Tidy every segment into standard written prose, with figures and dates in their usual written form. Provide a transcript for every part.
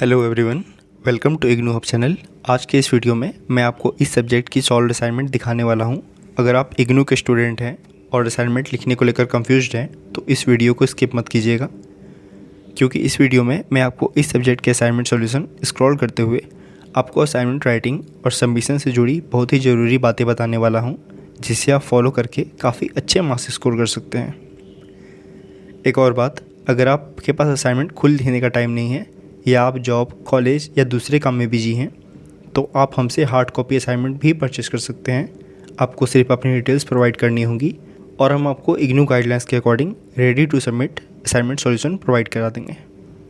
Hello everyone, welcome to IGNOU hub channel. आज के इस वीडियो में मैं आपको इस सब्जेक्ट की सॉल्व असाइनमेंट दिखाने वाला हूं। अगर आप इग्नू के स्टूडेंट हैं और असाइनमेंट लिखने को लेकर कंफ्यूज्ड हैं तो इस वीडियो को स्किप मत कीजिएगा, क्योंकि इस वीडियो में मैं आपको इस सब्जेक्ट के असाइनमेंट सॉल्यूशन स्क्रॉल करते हुए आपको असाइनमेंट राइटिंग और सबमिशन से जुड़ी बहुत ही ज़रूरी बातें बताने वाला हूँ, जिसे आप फॉलो करके काफ़ी अच्छे मार्क्स स्कोर कर सकते हैं। एक और बात, अगर आपके पास असाइनमेंट खुद लिखने का टाइम नहीं है या आप जॉब, कॉलेज या दूसरे काम में बिजी हैं तो आप हमसे हार्ड कॉपी असाइनमेंट भी परचेस कर सकते हैं। आपको सिर्फ अपनी डिटेल्स प्रोवाइड करनी होगी और हम आपको इग्नू गाइडलाइंस के according ready to submit assignment solution provide करा देंगे,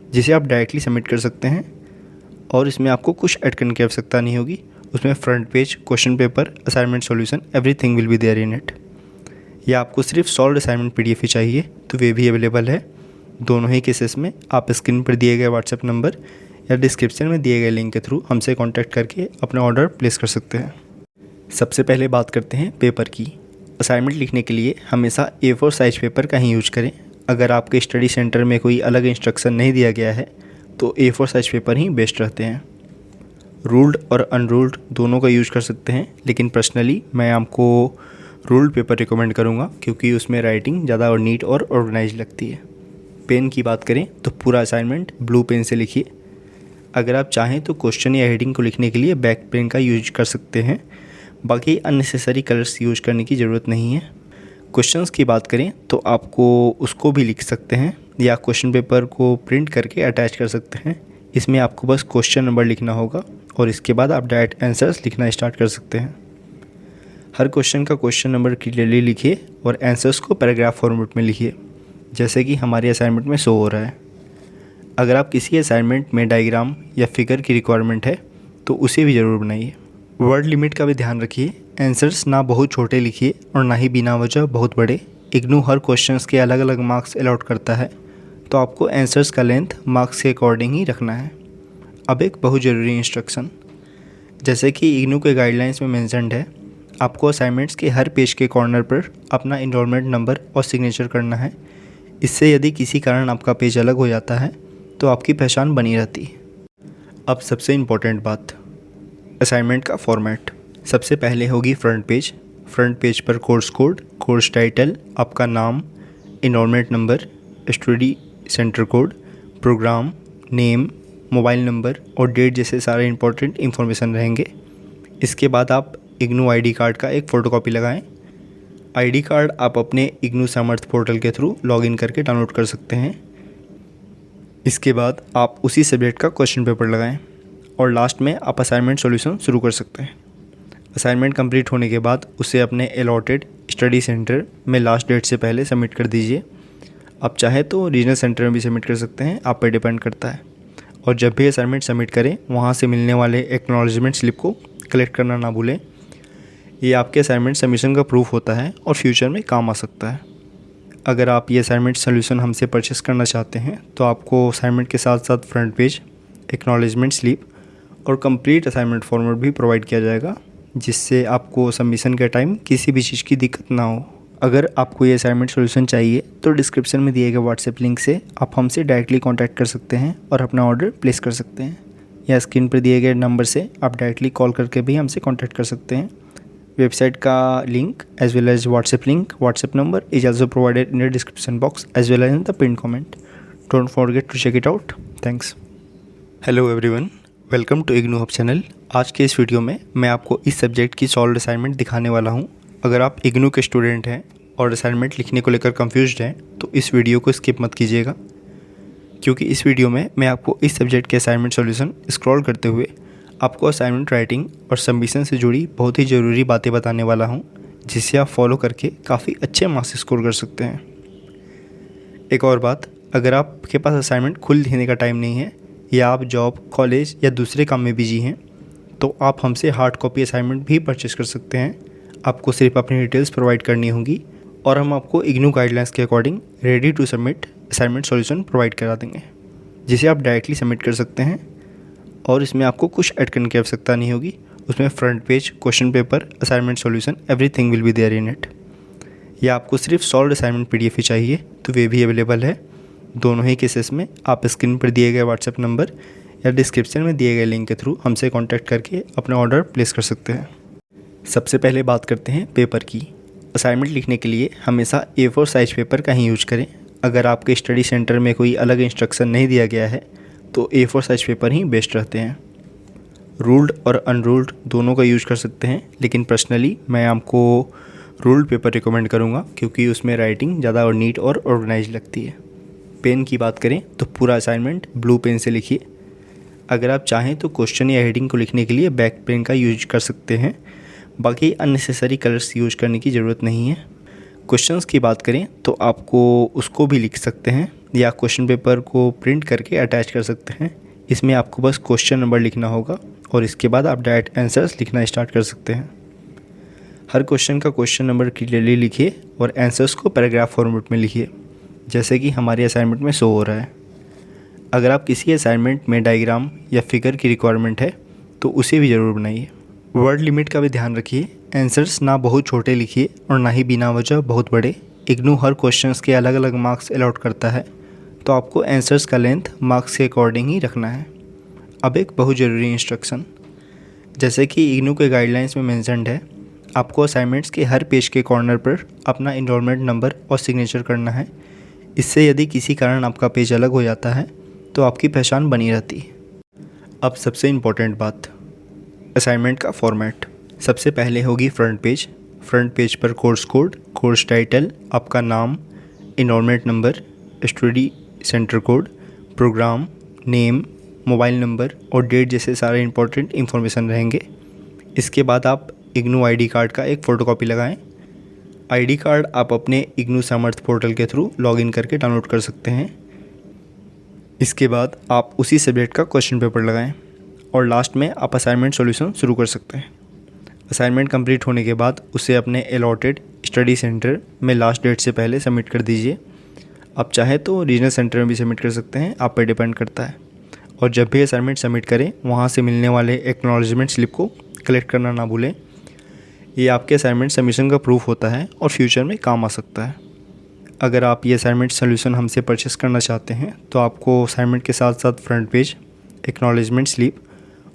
जिसे आप डायरेक्टली सबमिट कर सकते हैं और इसमें आपको कुछ ऐड करने की आवश्यकता नहीं होगी। उसमें front page, question paper, assignment solution, everything will be there in it. या आपको सिर्फ सॉल्व असाइनमेंट PDF ही चाहिए तो वे भी अवेलेबल है। दोनों ही केसेस में आप स्क्रीन पर दिए गए व्हाट्सएप नंबर या डिस्क्रिप्शन में दिए गए लिंक के थ्रू हमसे कांटेक्ट करके अपना ऑर्डर प्लेस कर सकते हैं। सबसे पहले बात करते हैं पेपर की। असाइनमेंट लिखने के लिए हमेशा A4 साइज पेपर का ही यूज करें। अगर आपके स्टडी सेंटर में कोई अलग इंस्ट्रक्शन नहीं दिया गया है तो A4 साइज पेपर ही बेस्ट रहते हैं। रूल्ड और अनरूल्ड दोनों का यूज कर सकते हैं, लेकिन पर्सनली मैं आपको रूल्ड पेपर रिकमेंड करूँगा क्योंकि उसमें राइटिंग ज़्यादा और नीट और ऑर्गेनाइज लगती है। पेन की बात करें तो पूरा असाइनमेंट ब्लू पेन से लिखिए। अगर आप चाहें तो क्वेश्चन या हेडिंग को लिखने के लिए ब्लैक पेन का यूज कर सकते हैं। बाकी अननेसेसरी कलर्स यूज करने की ज़रूरत नहीं है। क्वेश्चंस की बात करें तो आपको उसको भी लिख सकते हैं या क्वेश्चन पेपर को प्रिंट करके अटैच कर सकते हैं। इसमें आपको बस क्वेश्चन नंबर लिखना होगा और इसके बाद आप डायरेक्ट आंसर्स लिखना स्टार्ट कर सकते हैं। हर क्वेश्चन का क्वेश्चन नंबर क्लियरली लिखिए और आंसर्स को पैराग्राफ फॉर्मेट में लिखिए, जैसे कि हमारे असाइनमेंट में शो हो रहा है। अगर आप किसी असाइनमेंट में डायग्राम या फिगर की रिक्वायरमेंट है तो उसे भी ज़रूर बनाइए। वर्ड लिमिट का भी ध्यान रखिए। आंसर्स ना बहुत छोटे लिखिए और ना ही बिना वजह बहुत बड़े। इग्नू हर क्वेश्चंस के अलग अलग मार्क्स अलॉट करता है, तो आपको आंसर्स का लेंथ मार्क्स के अकॉर्डिंग ही रखना है। अब एक बहुत ज़रूरी इंस्ट्रक्शन, जैसे कि इग्नू के गाइडलाइंस में मेंशन्ड है, आपको असाइनमेंट्स के हर पेज के कॉर्नर पर अपना इनरोलमेंट नंबर और सिग्नेचर करना है। इससे यदि किसी कारण आपका पेज अलग हो जाता है तो आपकी पहचान बनी रहती है। अब सबसे इम्पोर्टेंट बात, असाइनमेंट का फॉर्मेट। सबसे पहले होगी फ्रंट पेज। फ्रंट पेज पर कोर्स कोड, कोर्स टाइटल, आपका नाम, enrollment number, study centre code, programme name, mobile number और डेट जैसे सारे इंपॉर्टेंट इन्फॉर्मेशन रहेंगे। इसके बाद आप इग्नू ID कार्ड का एक फ़ोटोकॉपी लगाएं। ID कार्ड आप अपने इग्नू सामर्थ पोर्टल के थ्रू लॉगिन करके डाउनलोड कर सकते हैं। इसके बाद आप उसी सब्जेक्ट का क्वेश्चन पेपर लगाएं और लास्ट में आप असाइनमेंट सॉल्यूशन शुरू कर सकते हैं। असाइनमेंट कंप्लीट होने के बाद उसे अपने अलॉटेड स्टडी सेंटर में लास्ट डेट से पहले सबमिट कर दीजिए। आप चाहे तो रीजनल सेंटर में भी सबमिट कर सकते हैं, आप पर डिपेंड करता है। और जब भी असाइनमेंट सबमिट करें वहाँ से मिलने वाले एक्नॉलेजमेंट स्लिप को कलेक्ट करना ना भूलें। ये आपके असाइनमेंट सबमिशन का प्रूफ होता है और फ्यूचर में काम आ सकता है। अगर आप ये असाइनमेंट सॉल्यूशन हमसे परचेस करना चाहते हैं तो आपको असाइनमेंट के साथ साथ फ्रंट पेज, एक्नॉलेजमेंट स्लिप और कंप्लीट असाइनमेंट फॉर्मेट भी प्रोवाइड किया जाएगा, जिससे आपको सबमिशन के टाइम किसी भी चीज़ की दिक्कत ना हो। अगर आपको ये असाइनमेंट सॉल्यूशन चाहिए तो डिस्क्रिप्शन में दिए गए व्हाट्सएप लिंक से आप हमसे डायरेक्टली कॉन्टैक्ट कर सकते हैं और अपना ऑर्डर प्लेस कर सकते हैं, या स्क्रीन पर दिए गए नंबर से आप डायरेक्टली कॉल करके भी हमसे कॉन्टैक्ट कर सकते हैं। वेबसाइट का link as well as WhatsApp link, WhatsApp number is also provided in the description box as well as in the pinned comment. Don't forget to check it out. Thanks. Hello everyone, welcome to IGNOU hub channel. आज के इस video में मैं आपको इस subject की solve assignment दिखाने वाला हूँ। अगर आप इग्नू के स्टूडेंट हैं और असाइनमेंट लिखने को लेकर कंफ्यूज्ड हैं तो इस वीडियो को स्किप मत कीजिएगा, क्योंकि इस वीडियो में मैं आपको इस सब्जेक्ट के असाइनमेंट सॉल्यूशन स्क्रॉल करते हुए आपको असाइनमेंट राइटिंग और सबमिशन से जुड़ी बहुत ही ज़रूरी बातें बताने वाला हूं, जिसे आप फॉलो करके काफ़ी अच्छे मार्क्स स्कोर कर सकते हैं। एक और बात, अगर आपके पास असाइनमेंट खुद लिखने का टाइम नहीं है या आप जॉब, कॉलेज या दूसरे काम में बिजी हैं तो आप हमसे हार्ड कॉपी असाइनमेंट भी परचेस कर सकते हैं। आपको सिर्फ अपनी डिटेल्स प्रोवाइड करनी होगी और हम आपको इग्नू गाइडलाइंस के according ready to submit assignment solution provide करा देंगे, जिसे आप डायरेक्टली सबमिट कर सकते हैं और इसमें आपको कुछ ऐड करने की आवश्यकता नहीं होगी। उसमें front page, question paper, assignment solution, everything will be there in it. या आपको सिर्फ सॉल्व असाइनमेंट PDF ही चाहिए तो वे भी अवेलेबल है। दोनों ही केसेस में आप स्क्रीन पर दिए गए व्हाट्सएप नंबर या डिस्क्रिप्शन में दिए गए लिंक के थ्रू हमसे कांटेक्ट करके अपना ऑर्डर प्लेस कर सकते हैं। सबसे पहले बात करते हैं पेपर की। असाइनमेंट लिखने के लिए हमेशा A4 साइज़ पेपर का ही यूज करें। अगर आपके स्टडी सेंटर में कोई अलग इंस्ट्रक्शन नहीं दिया गया है तो A4 साइज़ पेपर ही बेस्ट रहते हैं। रूल्ड और अनरूल्ड दोनों का यूज़ कर सकते हैं, लेकिन पर्सनली मैं आपको रूल्ड पेपर रिकमेंड करूँगा क्योंकि उसमें राइटिंग ज़्यादा और नीट और ऑर्गेनाइज लगती है। पेन की बात करें तो पूरा असाइनमेंट ब्लू पेन से लिखिए। अगर आप चाहें तो क्वेश्चन या हेडिंग को लिखने के लिए ब्लैक पेन का यूज कर सकते हैं, बाकी अननेसेसरी कलर्स यूज करने की ज़रूरत नहीं है। क्वेश्चंस की बात करें तो आपको उसको भी लिख सकते हैं या क्वेश्चन पेपर को प्रिंट करके अटैच कर सकते हैं। इसमें आपको बस क्वेश्चन नंबर लिखना होगा और इसके बाद आप डायरेक्ट आंसर्स लिखना स्टार्ट कर सकते हैं। हर क्वेश्चन का क्वेश्चन नंबर क्लियरली लिखिए और आंसर्स को पैराग्राफ फॉर्मेट में लिखिए, जैसे कि हमारी असाइनमेंट में शो हो रहा है। अगर आप किसी असाइनमेंट में डायग्राम या फिगर की रिक्वायरमेंट है तो उसे भी ज़रूर बनाइए। वर्ड लिमिट का भी ध्यान रखिए। आंसर्स ना बहुत छोटे लिखिए और ना ही बिना वजह बहुत बड़े। इग्नू हर क्वेश्चंस के अलग अलग मार्क्स अलॉट करता है, तो आपको आंसर्स का लेंथ मार्क्स के अकॉर्डिंग ही रखना है। अब एक बहुत ज़रूरी इंस्ट्रक्शन, जैसे कि इग्नू के गाइडलाइंस में मेंशन्ड है, आपको असाइनमेंट्स के हर पेज के कॉर्नर पर अपना इनरोलमेंट नंबर और सिग्नेचर करना है। इससे यदि किसी कारण आपका पेज अलग हो जाता है तो आपकी पहचान बनी रहती है। अब सबसे इम्पोर्टेंट बात, असाइनमेंट का फॉर्मेट। सबसे पहले होगी फ्रंट पेज। फ्रंट पेज पर कोर्स कोड, कोर्स टाइटल, आपका नाम, enrollment number, study centre code, programme name, mobile number और डेट जैसे सारे इंपॉर्टेंट इन्फॉर्मेशन रहेंगे। इसके बाद आप इग्नू आईडी कार्ड का एक फ़ोटोकॉपी लगाएं। आईडी कार्ड आप अपने इग्नू सामर्थ पोर्टल के थ्रू लॉगिन करके डाउनलोड कर सकते हैं। इसके बाद आप उसी सब्जेक्ट का क्वेश्चन पेपर लगाएं और लास्ट में आप असाइनमेंट सॉल्यूशन शुरू कर सकते हैं। असाइनमेंट कंप्लीट होने के बाद उसे अपने अलॉटेड स्टडी सेंटर में लास्ट डेट से पहले सबमिट कर दीजिए। आप चाहे तो रीजनल सेंटर में भी सबमिट कर सकते हैं, आप पे डिपेंड करता है। और जब भी असाइनमेंट सबमिट करें वहाँ से मिलने वाले एक्नॉलेजमेंट स्लिप को कलेक्ट करना ना भूलें। ये आपके असाइनमेंट सबमिशन का प्रूफ होता है और फ्यूचर में काम आ सकता है। अगर आप ये असाइनमेंट सोल्यूशन हमसे परचेस करना चाहते हैं तो आपको असाइनमेंट के साथ साथ फ्रंट पेज, एक्नॉलेजमेंट स्लिप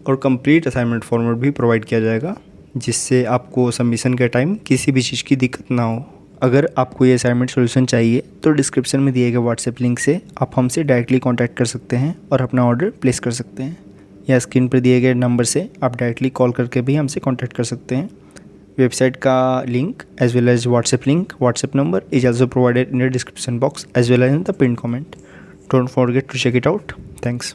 और कंप्लीट असाइनमेंट फॉर्मेट भी प्रोवाइड किया जाएगा, जिससे आपको सबमिशन के टाइम किसी भी चीज़ की दिक्कत ना हो। अगर आपको ये असाइनमेंट सोल्यूशन चाहिए तो डिस्क्रिप्शन में दिए गए व्हाट्सएप लिंक से आप हमसे डायरेक्टली कांटेक्ट कर सकते हैं और अपना ऑर्डर प्लेस कर सकते हैं, या स्क्रीन पर दिए गए नंबर से आप डायरेक्टली कॉल करके भी हमसे कॉन्टैक्ट कर सकते हैं। वेबसाइट का link as well as WhatsApp link, WhatsApp number is also provided in the description box as well as in the pinned comment. Don't forget to check it out. Thanks.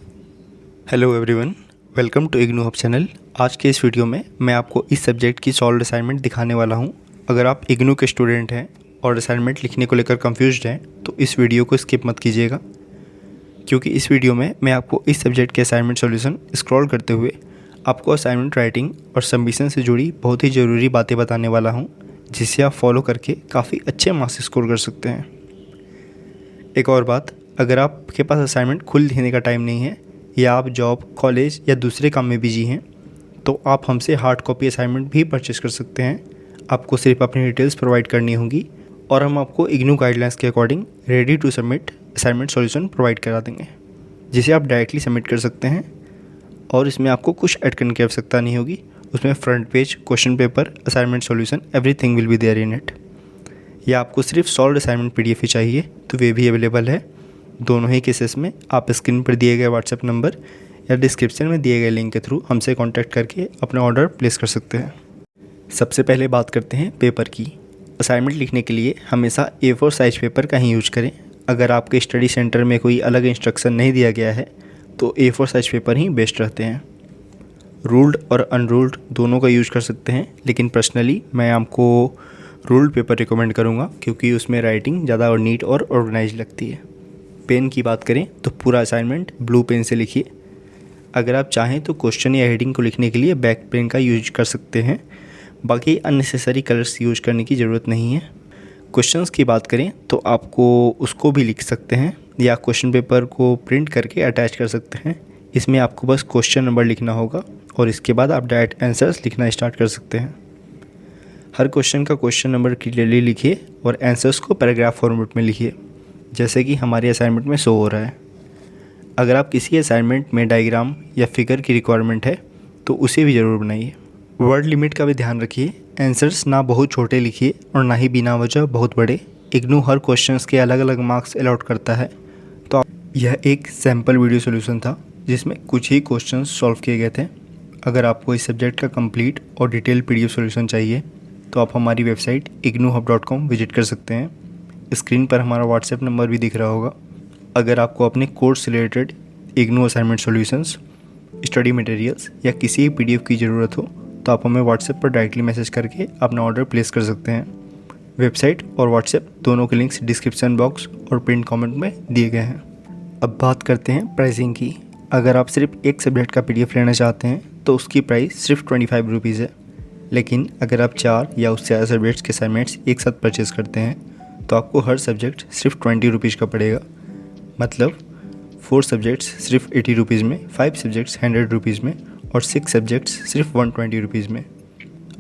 Hello everyone, welcome to IGNOU hub channel. आज के इस video में मैं आपको इस subject की solved assignment दिखाने वाला हूं। अगर आप इग्नू के स्टूडेंट हैं और असाइनमेंट लिखने को लेकर कंफ्यूज्ड हैं तो इस वीडियो को स्किप मत कीजिएगा, क्योंकि इस वीडियो में मैं आपको इस सब्जेक्ट के असाइनमेंट सॉल्यूशन स्क्रॉल करते हुए आपको असाइनमेंट राइटिंग और सबमिशन से जुड़ी बहुत ही ज़रूरी बातें बताने वाला हूं, जिसे आप फॉलो करके काफ़ी अच्छे मार्क्स स्कोर कर सकते हैं। एक और बात, अगर आपके पास असाइनमेंट खुद लिखने का टाइम नहीं है या आप जॉब, कॉलेज या दूसरे काम में बिजी हैं तो आप हमसे हार्ड कॉपी असाइनमेंट भी परचेस कर सकते हैं। आपको सिर्फ अपनी डिटेल्स प्रोवाइड करनी होगी और हम आपको इग्नू गाइडलाइंस के according ready to submit assignment solution provide करा देंगे, जिसे आप डायरेक्टली सबमिट कर सकते हैं और इसमें आपको कुछ ऐड करने की आवश्यकता नहीं होगी। उसमें front page, question paper, assignment solution, everything will be there in it. या आपको सिर्फ सॉल्व्ड असाइनमेंट पीडीएफ ही चाहिए तो वे भी अवेलेबल है। दोनों ही केसेस में आप स्क्रीन पर दिए गए व्हाट्सएप नंबर या डिस्क्रिप्शन में दिए गए लिंक के थ्रू हमसे कॉन्टैक्ट करके अपना ऑर्डर प्लेस कर सकते हैं। सबसे पहले बात करते हैं पेपर की। असाइनमेंट लिखने के लिए हमेशा A4 साइज़ पेपर का ही यूज करें। अगर आपके स्टडी सेंटर में कोई अलग इंस्ट्रक्शन नहीं दिया गया है तो A4 साइज़ पेपर ही बेस्ट रहते हैं। रूल्ड और अनरूल्ड दोनों का यूज़ कर सकते हैं, लेकिन पर्सनली मैं आपको रूल्ड पेपर रिकमेंड करूँगा क्योंकि उसमें राइटिंग ज़्यादा और नीट और ऑर्गेनाइज लगती है। पेन की बात करें तो पूरा असाइनमेंट ब्लू पेन से लिखिए। अगर आप चाहें तो क्वेश्चन या हेडिंग को लिखने के लिए ब्लैक पेन का यूज कर सकते हैं, बाकी अननेसेसरी कलर्स यूज करने की ज़रूरत नहीं है। क्वेश्चंस की बात करें तो आपको उसको भी लिख सकते हैं या क्वेश्चन पेपर को प्रिंट करके अटैच कर सकते हैं। इसमें आपको बस क्वेश्चन नंबर लिखना होगा और इसके बाद आप डायरेक्ट आंसर्स लिखना स्टार्ट कर सकते हैं। हर क्वेश्चन का क्वेश्चन नंबर क्लियरली लिखिए और आंसर्स को पैराग्राफ फॉर्मेट में लिखिए, जैसे कि हमारी असाइनमेंट में शो हो रहा है। अगर आप किसी असाइनमेंट में डायग्राम या फिगर की रिक्वायरमेंट है तो उसे भी ज़रूर बनाइए। वर्ड लिमिट का भी ध्यान रखिए। आंसर्स ना बहुत छोटे लिखिए और ना ही बिना वजह बहुत बड़े। इग्नू हर क्वेश्चंस के अलग अलग मार्क्स अलॉट करता है। तो यह एक सैम्पल वीडियो सोल्यूशन था जिसमें कुछ ही क्वेश्चंस सॉल्व किए गए थे। अगर आपको इस सब्जेक्ट का कंप्लीट और डिटेल पीडीएफ सॉल्यूशन चाहिए तो आप हमारी वेबसाइट ignuhub.com विजिट कर सकते हैं। स्क्रीन पर हमारा व्हाट्सएप नंबर भी दिख रहा होगा। अगर आपको अपने कोर्स से related IGNOU assignment solutions, study materials या किसी पीडीएफ की ज़रूरत हो तो आप हमें व्हाट्सएप पर डायरेक्टली मैसेज करके अपना ऑर्डर प्लेस कर सकते हैं। वेबसाइट और व्हाट्सएप दोनों के लिंक्स डिस्क्रिप्शन बॉक्स और पिन कमेंट में दिए गए हैं। अब बात करते हैं प्राइसिंग की। अगर आप सिर्फ एक सब्जेक्ट का पीडीएफ लेना चाहते हैं तो उसकी प्राइस सिर्फ 25 रुपीज़ है। लेकिन अगर आप 4 या उससे ज़्यादा सब्जेक्ट्स के असाइनमेंट्स एक साथ परचेज़ करते हैं तो आपको हर सब्जेक्ट सिर्फ 20 रुपीज़ का पड़ेगा। मतलब 4 सब्जेक्ट्स सिर्फ 80 रुपीज़ में, 5 सब्जेक्ट्स 100 रुपीज़ में और 6 सब्जेक्ट्स सिर्फ 120 रुपीज़ में।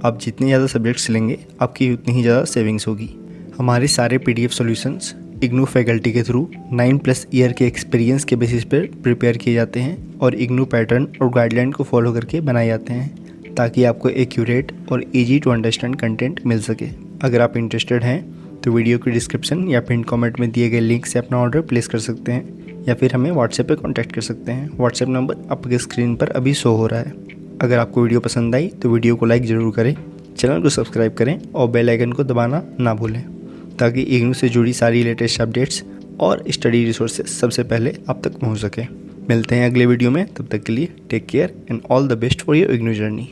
आप जितने ज़्यादा सब्जेक्ट्स लेंगे आपकी उतनी ही ज़्यादा सेविंग्स होगी। हमारे सारे पीडीएफ सॉल्यूशंस इग्नू फैकल्टी के थ्रू 9+ ईयर के एक्सपीरियंस के बेसिस पर प्रिपेयर किए जाते हैं और इग्नू पैटर्न और गाइडलाइन को फॉलो करके बनाए जाते हैं ताकि आपको एक्यूरेट और इजी टू अंडरस्टैंड कंटेंट मिल सके। अगर आप इंटरेस्टेड हैं तो वीडियो की डिस्क्रिप्शन या पिन कमेंट में दिए गए लिंक से अपना ऑर्डर प्लेस कर सकते हैं या फिर हमें व्हाट्सएप पे कांटेक्ट कर सकते हैं। व्हाट्सएप नंबर आपके स्क्रीन पर अभी शो हो रहा है। अगर आपको वीडियो पसंद आई तो वीडियो को लाइक ज़रूर करें, चैनल को सब्सक्राइब करें और बेल आइकन को दबाना ना भूलें ताकि इग्नू से जुड़ी सारी लेटेस्ट अपडेट्स और स्टडी रिसोर्सेज सबसे पहले आप तक पहुँच सकें। मिलते हैं अगले वीडियो में, तब तक के लिए take care and all the best for your IGNOU journey.